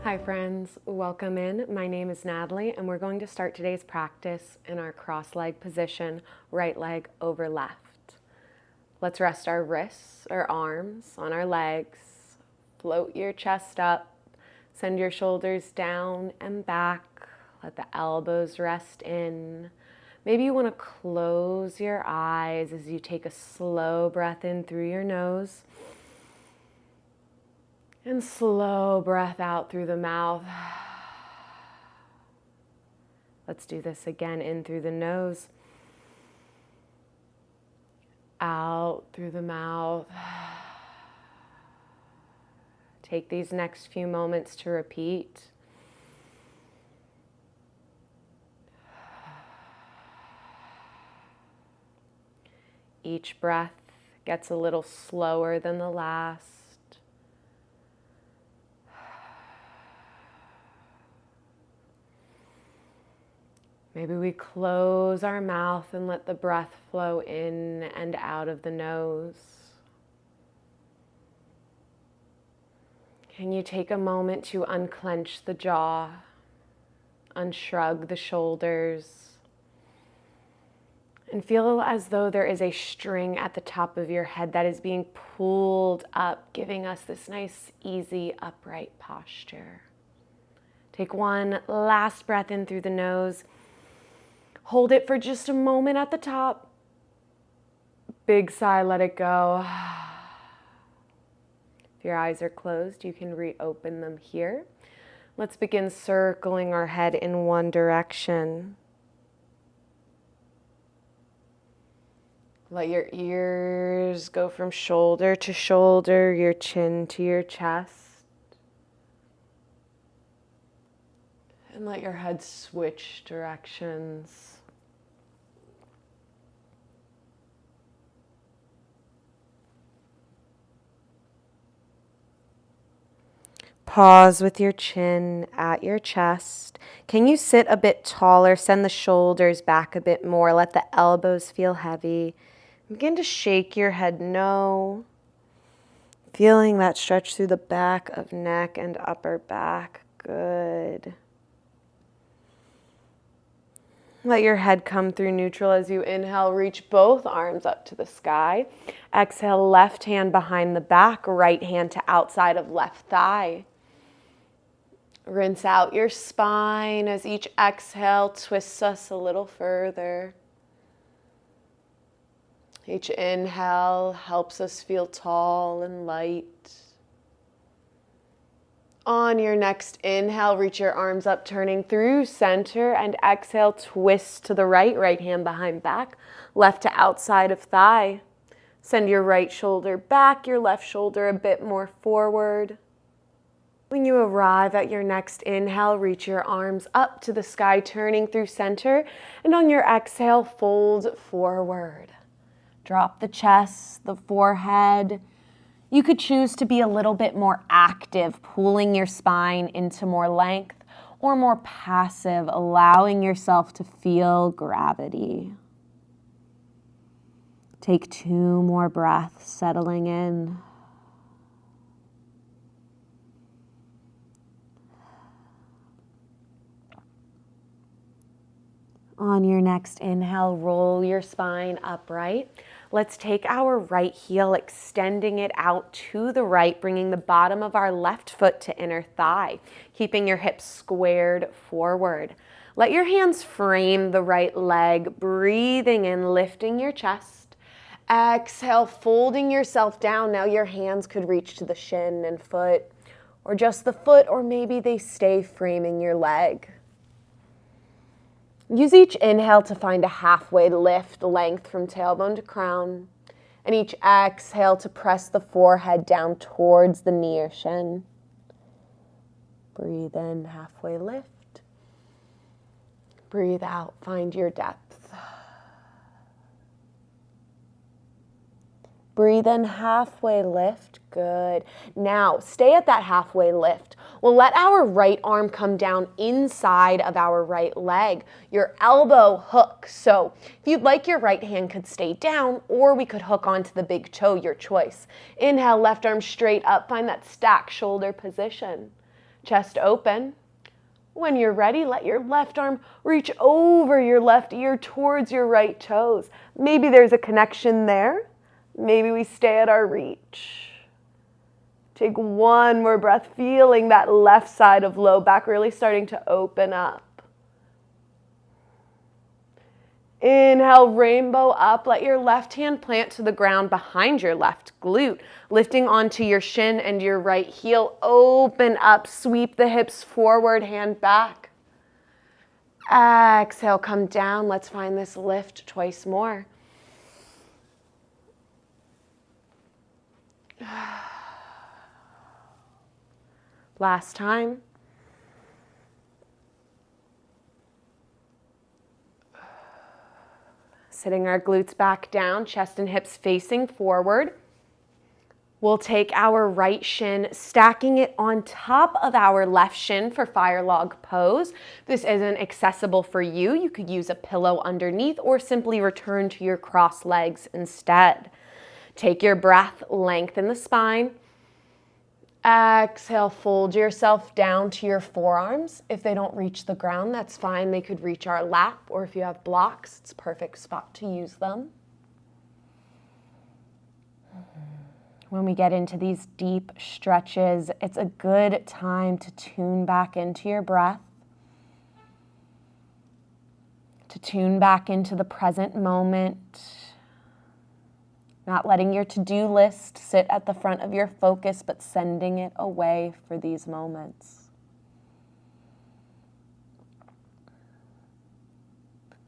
Hi friends, welcome in. My name is Natalie and we're going to start today's practice in our cross-leg position, right leg over left. Let's rest our wrists or arms on our legs. Float your chest up, send your shoulders down and back. Let the elbows rest in. Maybe you want to close your eyes as you take a slow breath in through your nose. And slow breath out through the mouth. Let's do this again. In through the nose. Out through the mouth. Take these next few moments to repeat. Each breath gets a little slower than the last. Maybe we close our mouth and let the breath flow in and out of the nose. Can you take a moment to unclench the jaw, unshrug the shoulders, and feel as though there is a string at the top of your head that is being pulled up, giving us this nice, easy, upright posture. Take one last breath in through the nose. Hold it for just a moment at the top. Big sigh, let it go. If your eyes are closed, you can reopen them here. Let's begin circling our head in one direction. Let your ears go from shoulder to shoulder, your chin to your chest. And let your head switch directions. Pause with your chin at your chest. Can you sit a bit taller? Send the shoulders back a bit more. Let the elbows feel heavy. Begin to shake your head no. Feeling that stretch through the back of neck and upper back. Good. Let your head come through neutral as you inhale. Reach both arms up to the sky. Exhale, left hand behind the back, right hand to outside of left thigh. Rinse out your spine as each exhale twists us a little further. Each inhale helps us feel tall and light. On your next inhale, reach your arms up, turning through center, and exhale, twist to the right, right hand behind back, left to outside of thigh. Send your right shoulder back, your left shoulder a bit more forward. When you arrive at your next inhale, reach your arms up to the sky, turning through center, and on your exhale, fold forward. Drop the chest, the forehead. You could choose to be a little bit more active, pulling your spine into more length, or more passive, allowing yourself to feel gravity. Take 2 more breaths, settling in. On your next inhale, roll your spine upright. Let's take our right heel, extending it out to the right, bringing the bottom of our left foot to inner thigh, keeping your hips squared forward. Let your hands frame the right leg, breathing in, lifting your chest. Exhale, folding yourself down. Now your hands could reach to the shin and foot, or just the foot, or maybe they stay framing your leg. Use each inhale to find a halfway lift, length from tailbone to crown, and each exhale to press the forehead down towards the knee or shin. Breathe in, halfway lift. Breathe out, find your depth. Breathe in, halfway lift. Good. Now, stay at that halfway lift. We'll let our right arm come down inside of our right leg. Your elbow hook. So if you'd like, your right hand could stay down, or we could hook onto the big toe, your choice. Inhale, left arm straight up. Find that stack shoulder position. Chest open. When you're ready, let your left arm reach over your left ear towards your right toes. Maybe there's a connection there. Maybe we stay at our reach. Take one more breath, feeling that left side of low back really starting to open up. Inhale, rainbow up. Let your left hand plant to the ground behind your left glute, lifting onto your shin and your right heel. Open up, sweep the hips forward, hand back. Exhale, come down. Let's find this lift twice more. Last time. Sitting our glutes back down, chest and hips facing forward. We'll take our right shin, stacking it on top of our left shin for fire log pose. This isn't accessible for you. You could use a pillow underneath or simply return to your cross legs instead. Take your breath, lengthen the spine. Exhale, fold yourself down to your forearms. If they don't reach the ground, that's fine. They could reach our lap, or if you have blocks, it's a perfect spot to use them. When we get into these deep stretches, it's a good time to tune back into your breath, to tune back into the present moment. Not letting your to-do list sit at the front of your focus, but sending it away for these moments.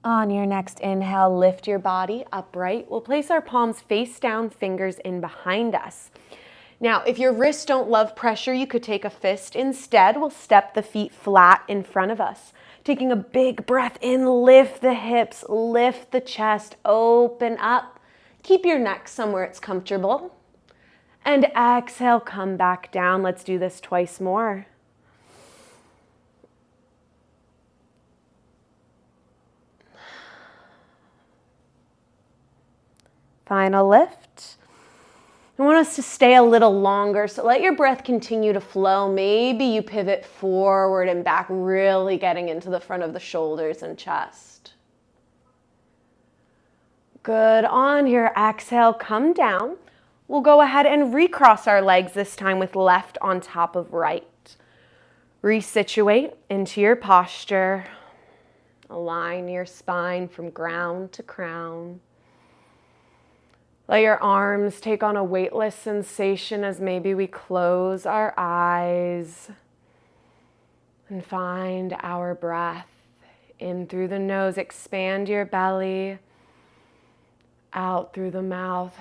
On your next inhale, lift your body upright. We'll place our palms face down, fingers in behind us. Now, if your wrists don't love pressure, you could take a fist. Instead, we'll step the feet flat in front of us. Taking a big breath in, lift the hips, lift the chest, open up. Keep your neck somewhere it's comfortable. And exhale, come back down. Let's do this twice more. Final lift. I want us to stay a little longer, so let your breath continue to flow. Maybe you pivot forward and back, really getting into the front of the shoulders and chest. Good. On your exhale, come down. We'll go ahead and recross our legs this time with left on top of right. Resituate into your posture. Align your spine from ground to crown. Let your arms take on a weightless sensation as maybe we close our eyes and find our breath. In through the nose, expand your belly. Out through the mouth.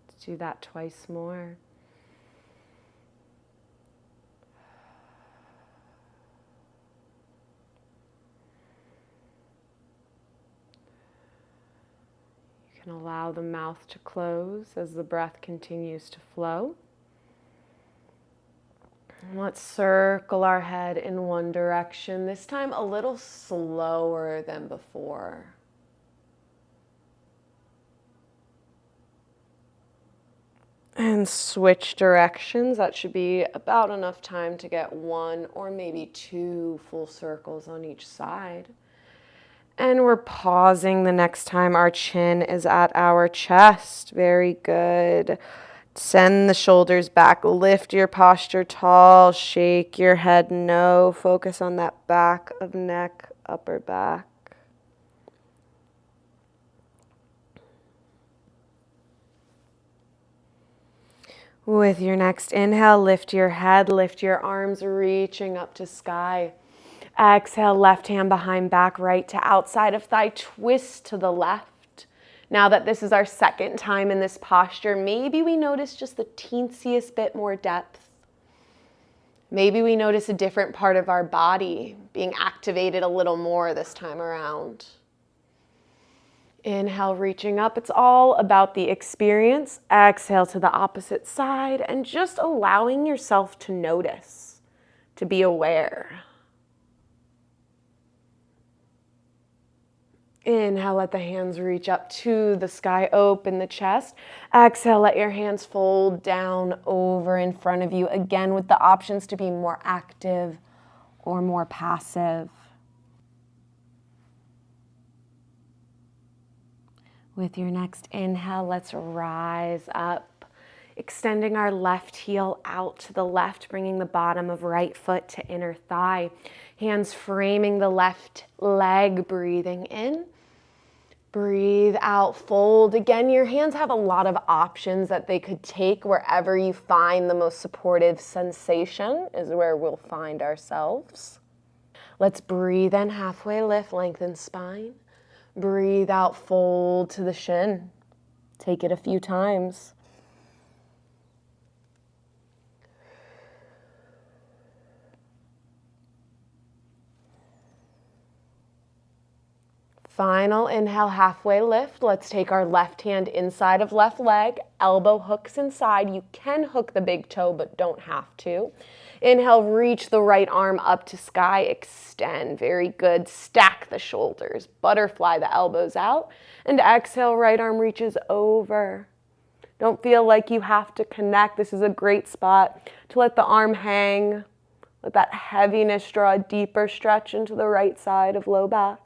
Let's do that twice more. You can allow the mouth to close as the breath continues to flow. And let's circle our head in one direction, this time a little slower than before. And switch directions. That should be about enough time to get one or maybe two full circles on each side. And we're pausing the next time our chin is at our chest. Very good. Send the shoulders back. Lift your posture tall. Shake your head no. Focus on that back of neck, upper back. With your next inhale, lift your head, lift your arms, reaching up to sky. Exhale, left hand behind back, right to outside of thigh, twist to the left. Now that this is our second time in this posture, maybe we notice just the teensiest bit more depth. Maybe we notice a different part of our body being activated a little more this time around. Inhale, reaching up. It's all about the experience. Exhale to the opposite side and just allowing yourself to notice, to be aware. Inhale, let the hands reach up to the sky, open the chest. Exhale, let your hands fold down over in front of you, again with the options to be more active or more passive. With your next inhale, let's rise up, extending our left heel out to the left, bringing the bottom of right foot to inner thigh. Hands framing the left leg, breathing in. Breathe out, fold. Again, your hands have a lot of options that they could take wherever you find the most supportive sensation is where we'll find ourselves. Let's breathe in, halfway lift, lengthen spine. Breathe out, fold to the shin. Take it a few times. Final inhale, halfway lift. Let's take our left hand inside of left leg, elbow hooks inside. You can hook the big toe, but don't have to. Inhale, reach the right arm up to sky, extend. Very good. Stack the shoulders, butterfly the elbows out, and exhale, right arm reaches over. Don't feel like you have to connect. This is a great spot to let the arm hang. Let that heaviness draw a deeper stretch into the right side of low back.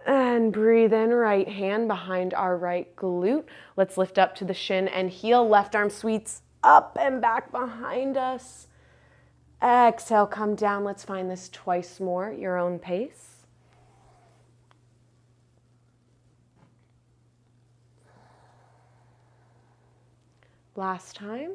And breathe in, right hand behind our right glute. Let's lift up to the shin and heel. Left arm sweeps up and back behind us. Exhale, come down. Let's find this twice more, your own pace. Last time.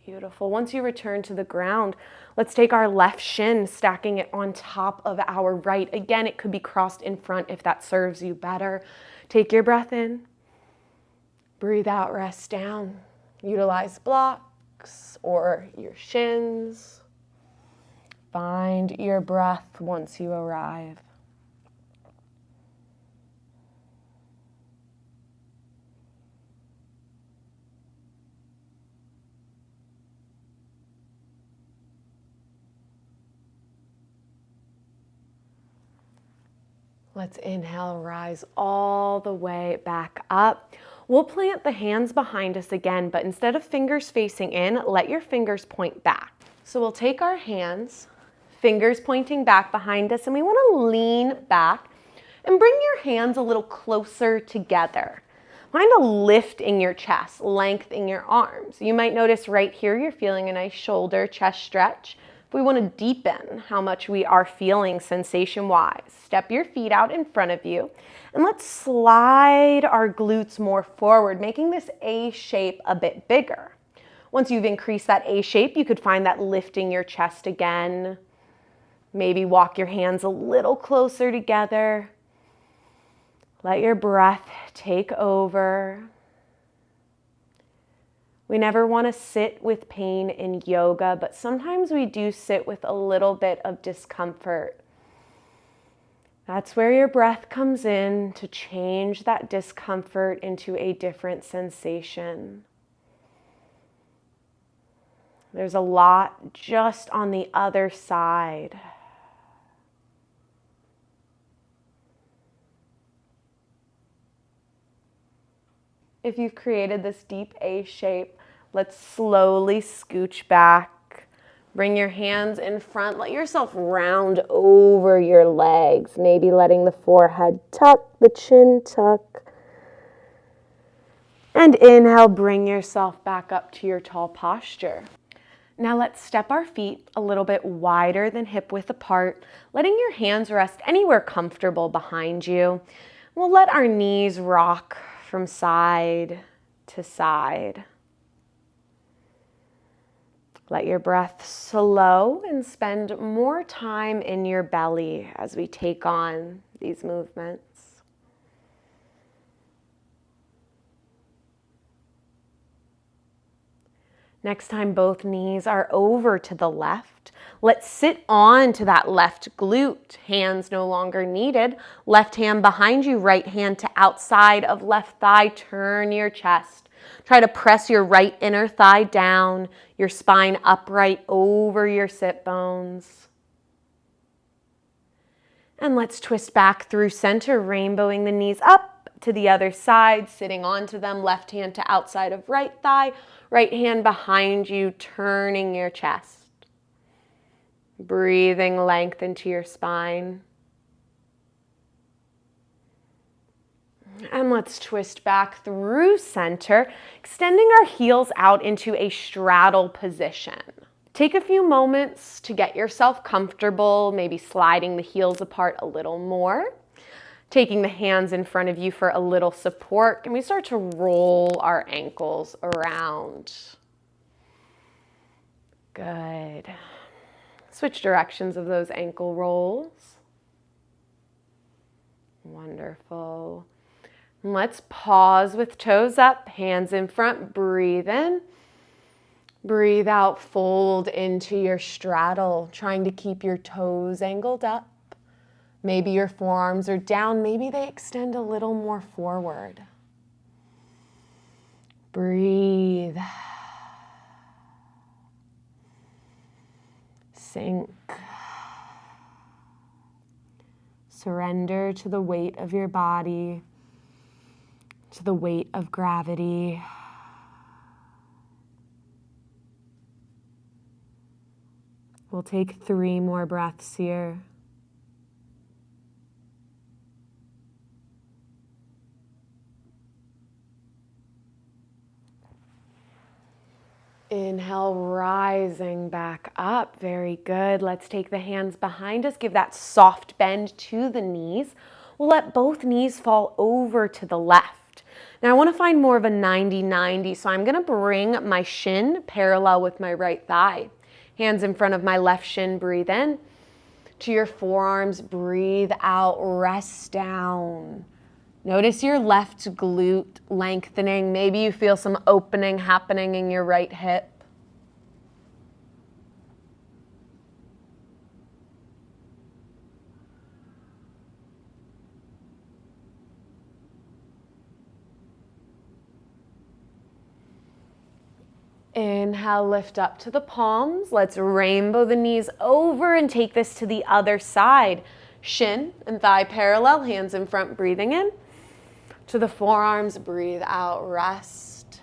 Beautiful. Once you return to the ground, let's take our left shin, stacking it on top of our right. Again, it could be crossed in front if that serves you better. Take your breath in. Breathe out, rest down. Utilize blocks or your shins. Find your breath once you arrive. Let's inhale, rise all the way back up. We'll plant the hands behind us again, but instead of fingers facing in, let your fingers point back. So we'll take our hands, fingers pointing back behind us, and we want to lean back and bring your hands a little closer together. Find a lift in your chest, length in your arms. You might notice right here you're feeling a nice shoulder, chest stretch. If we want to deepen how much we are feeling sensation-wise, step your feet out in front of you and let's slide our glutes more forward, making this A shape a bit bigger. Once you've increased that A shape, you could find that lifting your chest again. Maybe walk your hands a little closer together. Let your breath take over. We never want to sit with pain in yoga, but sometimes we do sit with a little bit of discomfort. That's where your breath comes in to change that discomfort into a different sensation. There's a lot just on the other side. If you've created this deep A shape, let's slowly scooch back. Bring your hands in front. Let yourself round over your legs, maybe letting the forehead tuck, the chin tuck. And inhale, bring yourself back up to your tall posture. Now let's step our feet a little bit wider than hip width apart, letting your hands rest anywhere comfortable behind you. We'll let our knees rock from side to side. Let your breath slow and spend more time in your belly as we take on these movements. Next time both knees are over to the left, let's sit on to that left glute. Hands no longer needed. Left hand behind you, right hand to outside of left thigh. Turn your chest. Try to press your right inner thigh down, your spine upright over your sit bones. And let's twist back through center, rainbowing the knees up to the other side, sitting onto them, left hand to outside of right thigh, right hand behind you, turning your chest. Breathing length into your spine. And let's twist back through center, extending our heels out into a straddle position. Take a few moments to get yourself comfortable, maybe sliding the heels apart a little more, taking the hands in front of you for a little support, and we start to roll our ankles around. Good. Switch directions of those ankle rolls. Wonderful. And let's pause with toes up, hands in front, breathe in. Breathe out, fold into your straddle, trying to keep your toes angled up. Maybe your forearms are down, maybe they extend a little more forward. Breathe. Sink. Surrender to the weight of your body, to the weight of gravity. We'll take 3 more breaths here. Inhale, rising back up. Very good. Let's take the hands behind us. Give that soft bend to the knees. We'll let both knees fall over to the left. Now I want to find more of a 90-90, so I'm going to bring my shin parallel with my right thigh. Hands in front of my left shin, breathe in. To your forearms, breathe out, rest down. Notice your left glute lengthening. Maybe you feel some opening happening in your right hip. Inhale, lift up to the palms. Let's rainbow the knees over and take this to the other side. Shin and thigh parallel, hands in front, breathing in. To the forearms, breathe out, rest.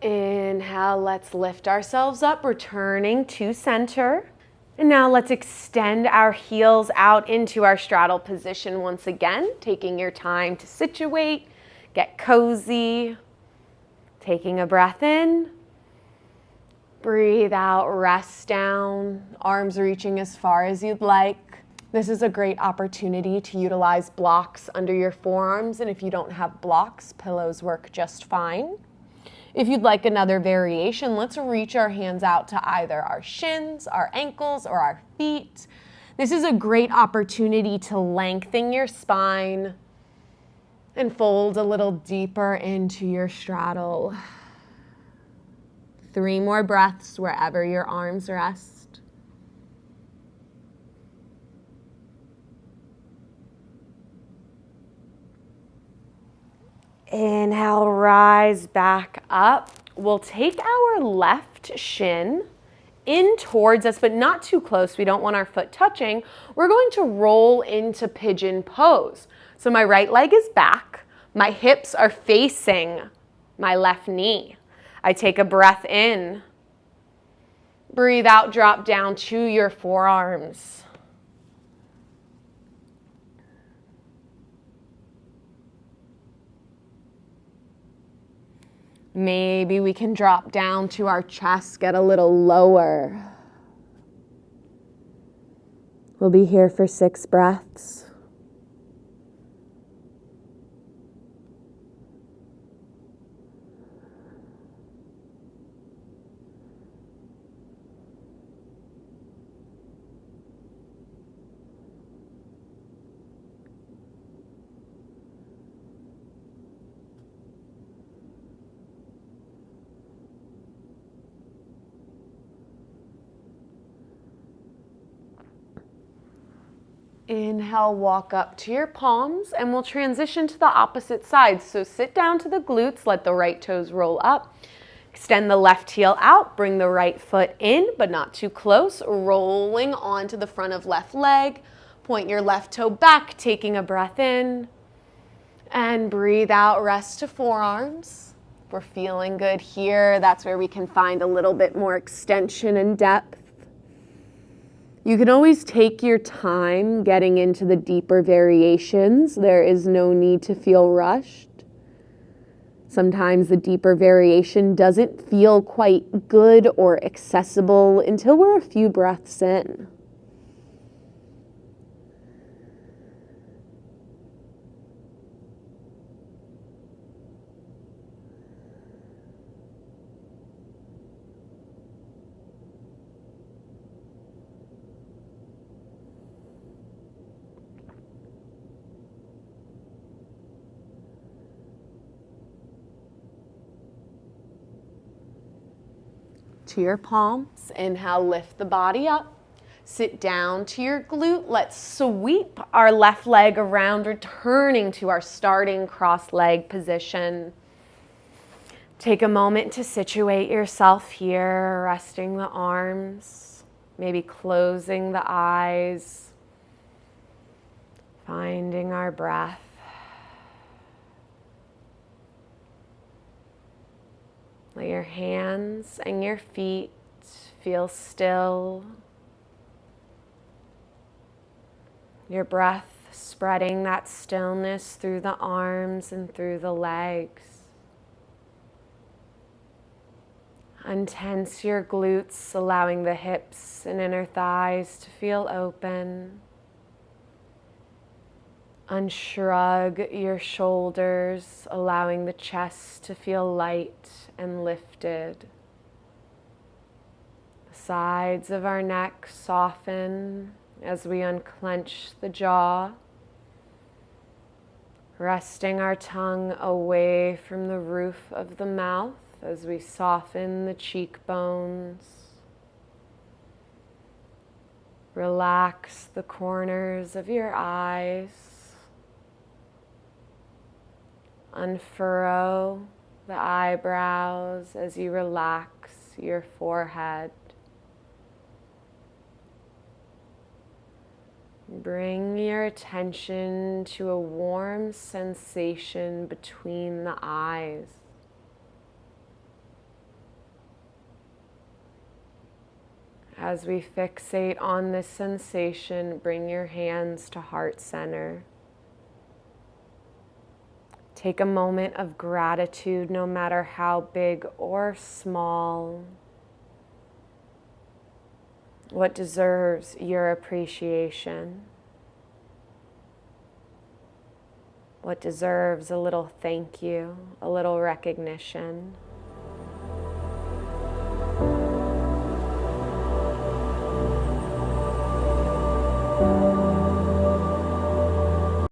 Inhale, let's lift ourselves up, returning to center. And now let's extend our heels out into our straddle position once again, taking your time to situate, get cozy, taking a breath in. Breathe out, rest down, arms reaching as far as you'd like. This is a great opportunity to utilize blocks under your forearms, and if you don't have blocks, pillows work just fine. If you'd like another variation, let's reach our hands out to either our shins, our ankles, or our feet. This is a great opportunity to lengthen your spine and fold a little deeper into your straddle. 3 more breaths wherever your arms rest. Inhale, rise back up. We'll take our left shin in towards us, but not too close. We don't want our foot touching. We're going to roll into pigeon pose. So my right leg is back. My hips are facing my left knee. I take a breath in. Breathe out, drop down to your forearms. Maybe we can drop down to our chest, get a little lower. We'll be here for 6 breaths. Inhale, walk up to your palms, and we'll transition to the opposite side. So sit down to the glutes, let the right toes roll up. Extend the left heel out, bring the right foot in, but not too close, rolling onto the front of left leg. Point your left toe back, taking a breath in. And breathe out, rest to forearms. If we're feeling good here, that's where we can find a little bit more extension and depth. You can always take your time getting into the deeper variations. There is no need to feel rushed. Sometimes the deeper variation doesn't feel quite good or accessible until we're a few breaths in. To your palms, inhale, lift the body up. Sit down to your glute. Let's sweep our left leg around, returning to our starting cross leg position. Take a moment to situate yourself here, resting the arms, maybe closing the eyes, finding our breath. Let your hands and your feet feel still. Your breath spreading that stillness through the arms and through the legs. Untense your glutes, allowing the hips and inner thighs to feel open. Unshrug your shoulders, allowing the chest to feel light and lifted. The sides of our neck soften as we unclench the jaw, resting our tongue away from the roof of the mouth as we soften the cheekbones. Relax the corners of your eyes. Unfurrow the eyebrows as you relax your forehead. Bring your attention to a warm sensation between the eyes. As we fixate on this sensation, bring your hands to heart center. Take a moment of gratitude, no matter how big or small. What deserves your appreciation? What deserves a little thank you, a little recognition?